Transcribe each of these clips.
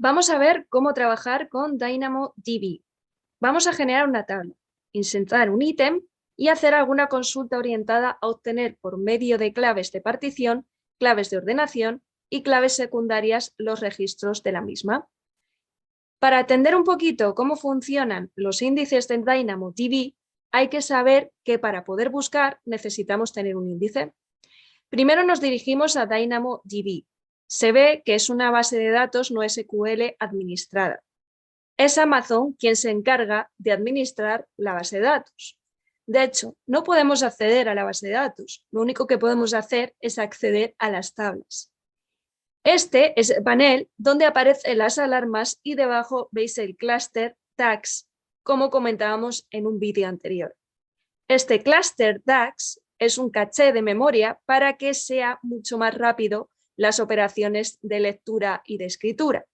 Vamos a ver cómo trabajar con DynamoDB. Vamos a generar una tabla, insertar un ítem y hacer alguna consulta orientada a obtener por medio de claves de partición, claves de ordenación y claves secundarias los registros de la misma. Para entender un poquito cómo funcionan los índices de DynamoDB, hay que saber que para poder buscar necesitamos tener un índice. Primero nos dirigimos a DynamoDB. Se ve que es una base de datos no SQL administrada. Es Amazon quien se encarga de administrar la base de datos. De hecho, no podemos acceder a la base de datos. Lo único que podemos hacer es acceder a las tablas. Este es el panel donde aparecen las alarmas y debajo veis el cluster tags, como comentábamos en un vídeo anterior. Este cluster tags es un caché de memoria para que sea mucho más rápido las operaciones de lectura y de escritura.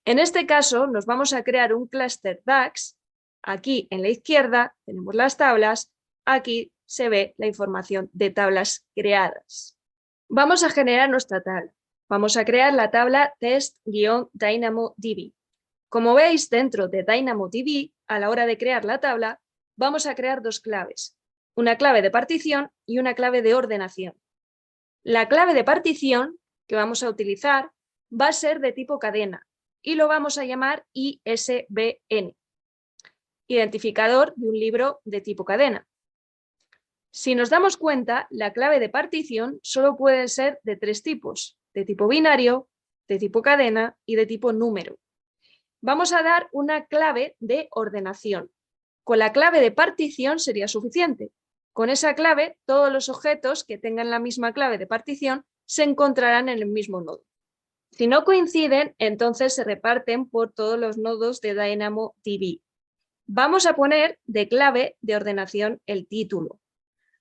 En este caso nos vamos a crear un cluster DAX. Aquí en la izquierda tenemos las tablas, aquí se ve la información de tablas creadas. Vamos a generar nuestra tabla. Vamos a crear la tabla test-DynamoDB. Como veis, dentro de DynamoDB, a la hora de crear la tabla, vamos a crear dos claves. Una clave de partición y una clave de ordenación. La clave de partición que vamos a utilizar va a ser de tipo cadena y lo vamos a llamar ISBN, identificador de un libro de tipo cadena. Si nos damos cuenta, la clave de partición solo puede ser de tres tipos, de tipo binario, de tipo cadena y de tipo número. Vamos a dar una clave de ordenación. Con la clave de partición sería suficiente. Con esa clave, todos los objetos que tengan la misma clave de partición se encontrarán en el mismo nodo. Si no coinciden, entonces se reparten por todos los nodos de DynamoDB. Vamos a poner de clave de ordenación el título.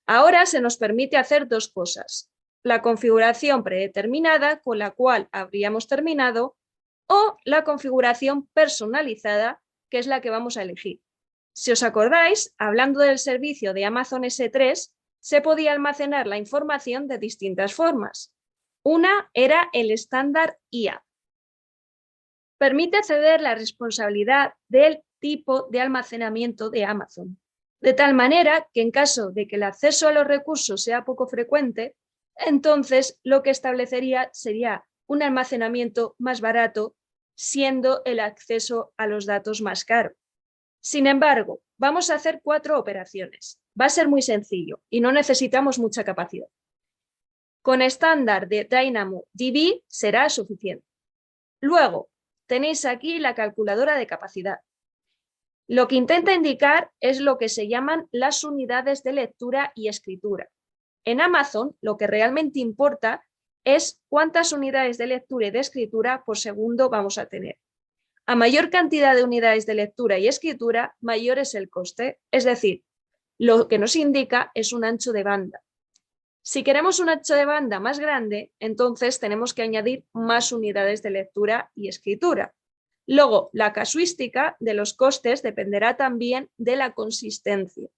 Ahora se nos permite hacer dos cosas. La configuración predeterminada con la cual habríamos terminado o la configuración personalizada, que es la que vamos a elegir. Si os acordáis, hablando del servicio de Amazon S3, se podía almacenar la información de distintas formas. Una era el estándar IA. Permite ceder la responsabilidad del tipo de almacenamiento de Amazon, de tal manera que en caso de que el acceso a los recursos sea poco frecuente, entonces lo que establecería sería un almacenamiento más barato, siendo el acceso a los datos más caro. Sin embargo, vamos a hacer 4 operaciones. Va a ser muy sencillo y no necesitamos mucha capacidad. Con estándar de DynamoDB será suficiente. Luego, tenéis aquí la calculadora de capacidad. Lo que intenta indicar es lo que se llaman las unidades de lectura y escritura. En Amazon, lo que realmente importa es cuántas unidades de lectura y de escritura por segundo vamos a tener. A mayor cantidad de unidades de lectura y escritura, mayor es el coste, es decir, lo que nos indica es un ancho de banda. Si queremos un ancho de banda más grande, entonces tenemos que añadir más unidades de lectura y escritura. Luego, la casuística de los costes dependerá también de la consistencia.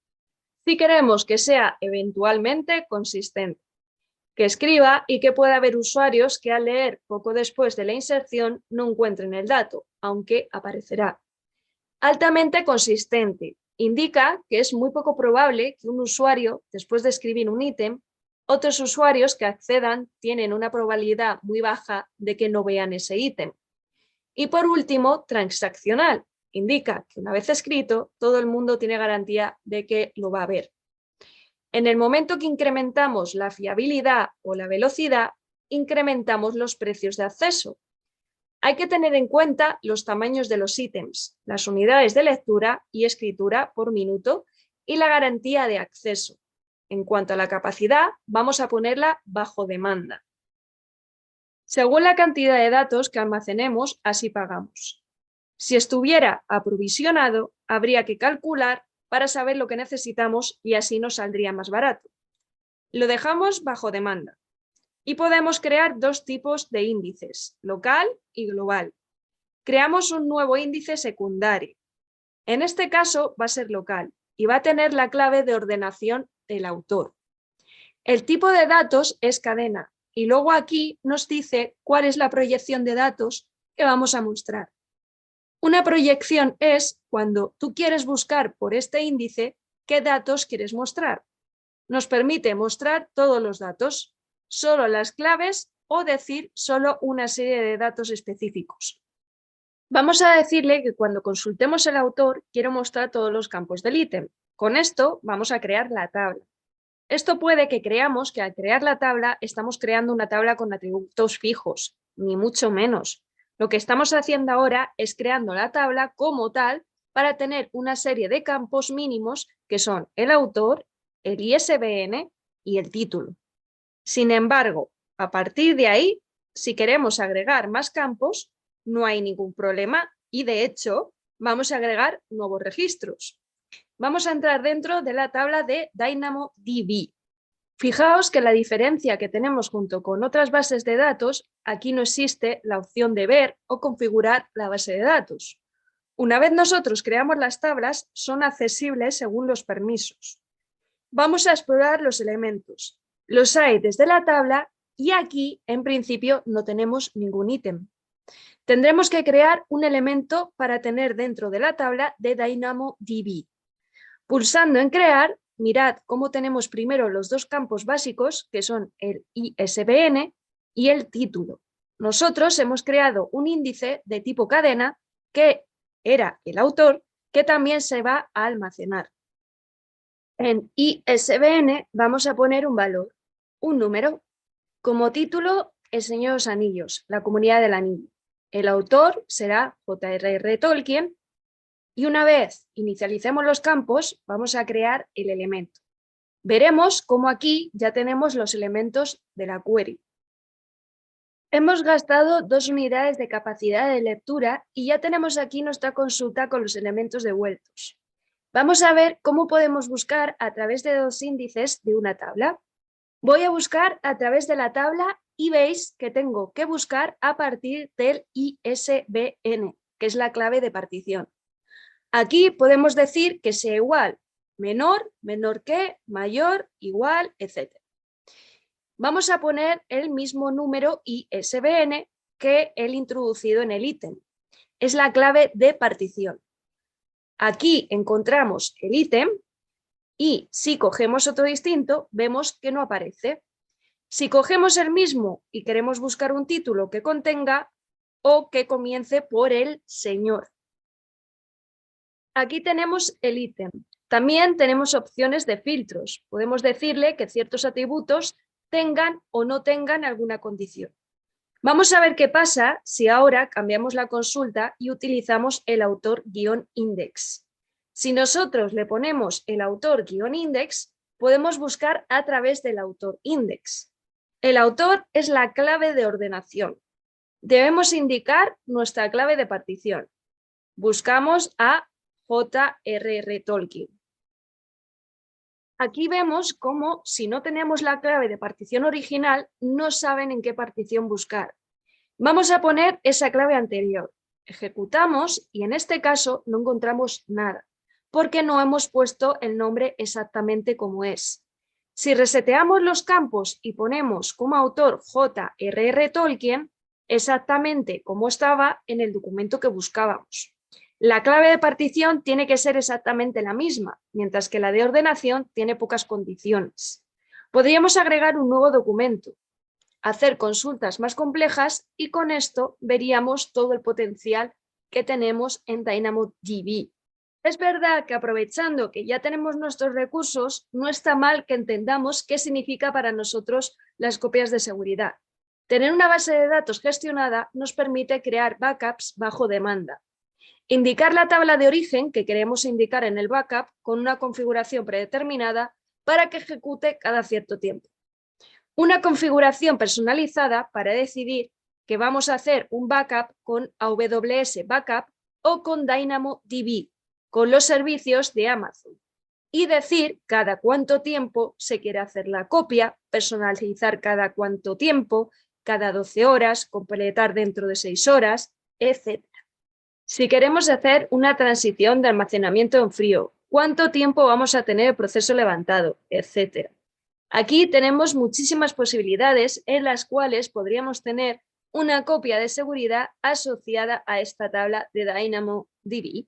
Si queremos que sea eventualmente consistente, que escriba y que pueda haber usuarios que al leer poco después de la inserción no encuentren el dato, aunque aparecerá. Altamente consistente. Indica que es muy poco probable que un usuario, después de escribir un ítem, otros usuarios que accedan tienen una probabilidad muy baja de que no vean ese ítem. Y por último, transaccional. Indica que una vez escrito, todo el mundo tiene garantía de que lo va a ver. En el momento que incrementamos la fiabilidad o la velocidad, incrementamos los precios de acceso. Hay que tener en cuenta los tamaños de los ítems, las unidades de lectura y escritura por minuto y la garantía de acceso. En cuanto a la capacidad, vamos a ponerla bajo demanda. Según la cantidad de datos que almacenemos, así pagamos. Si estuviera aprovisionado, habría que calcular para saber lo que necesitamos y así nos saldría más barato. Lo dejamos bajo demanda. Y podemos crear dos tipos de índices, local y global. Creamos un nuevo índice secundario. En este caso va a ser local y va a tener la clave de ordenación del autor. El tipo de datos es cadena y luego aquí nos dice cuál es la proyección de datos que vamos a mostrar. Una proyección es cuando tú quieres buscar por este índice qué datos quieres mostrar. Nos permite mostrar todos los datos, solo las claves o decir solo una serie de datos específicos. Vamos a decirle que cuando consultemos el autor quiero mostrar todos los campos del ítem. Con esto vamos a crear la tabla. Esto puede que creamos que al crear la tabla estamos creando una tabla con atributos fijos, ni mucho menos. Lo que estamos haciendo ahora es creando la tabla como tal para tener una serie de campos mínimos que son el autor, el ISBN y el título. Sin embargo, a partir de ahí, si queremos agregar más campos, no hay ningún problema y de hecho vamos a agregar nuevos registros. Vamos a entrar dentro de la tabla de DynamoDB. Fijaos que la diferencia que tenemos junto con otras bases de datos, aquí no existe la opción de ver o configurar la base de datos. Una vez nosotros creamos las tablas, son accesibles según los permisos. Vamos a explorar los elementos. Los hay desde la tabla y aquí, en principio, no tenemos ningún ítem. Tendremos que crear un elemento para tener dentro de la tabla de DynamoDB. Pulsando en crear, mirad cómo tenemos primero los dos campos básicos, que son el ISBN y el título. Nosotros hemos creado un índice de tipo cadena que era el autor, que también se va a almacenar. En ISBN vamos a poner un valor, un número. Como título, El Señor de los Anillos, la Comunidad del Anillo. El autor será J.R.R. Tolkien. Y una vez inicialicemos los campos, vamos a crear el elemento. Veremos cómo aquí ya tenemos los elementos de la query. Hemos gastado 2 unidades de capacidad de lectura y ya tenemos aquí nuestra consulta con los elementos devueltos. Vamos a ver cómo podemos buscar a través de 2 índices de una tabla. Voy a buscar a través de la tabla y veis que tengo que buscar a partir del ISBN, que es la clave de partición. Aquí podemos decir que sea igual, menor, menor que, mayor, igual, etc. Vamos a poner el mismo número ISBN que el introducido en el ítem. Es la clave de partición. Aquí encontramos el ítem y si cogemos otro distinto, vemos que no aparece. Si cogemos el mismo y queremos buscar un título que contenga o que comience por el señor. Aquí tenemos el ítem. También tenemos opciones de filtros. Podemos decirle que ciertos atributos tengan o no tengan alguna condición. Vamos a ver qué pasa si ahora cambiamos la consulta y utilizamos el autor-index. Si nosotros le ponemos el autor-index, podemos buscar a través del autor-index. El autor es la clave de ordenación. Debemos indicar nuestra clave de partición. Buscamos a J.R.R. Tolkien. Aquí vemos cómo, si no tenemos la clave de partición original, no saben en qué partición buscar. Vamos a poner esa clave anterior. Ejecutamos y en este caso no encontramos nada, porque no hemos puesto el nombre exactamente como es. Si reseteamos los campos y ponemos como autor J.R.R. Tolkien, exactamente como estaba en el documento que buscábamos. La clave de partición tiene que ser exactamente la misma, mientras que la de ordenación tiene pocas condiciones. Podríamos agregar un nuevo documento, hacer consultas más complejas y con esto veríamos todo el potencial que tenemos en DynamoDB. Es verdad que aprovechando que ya tenemos nuestros recursos, no está mal que entendamos qué significa para nosotros las copias de seguridad. Tener una base de datos gestionada nos permite crear backups bajo demanda. Indicar la tabla de origen que queremos indicar en el backup con una configuración predeterminada para que ejecute cada cierto tiempo. Una configuración personalizada para decidir que vamos a hacer un backup con AWS Backup o con DynamoDB, con los servicios de Amazon. Y decir cada cuánto tiempo se quiere hacer la copia, personalizar cada cuánto tiempo, cada 12 horas, completar dentro de 6 horas, etc. Si queremos hacer una transición de almacenamiento en frío, cuánto tiempo vamos a tener el proceso levantado, etc. Aquí tenemos muchísimas posibilidades en las cuales podríamos tener una copia de seguridad asociada a esta tabla de DynamoDB.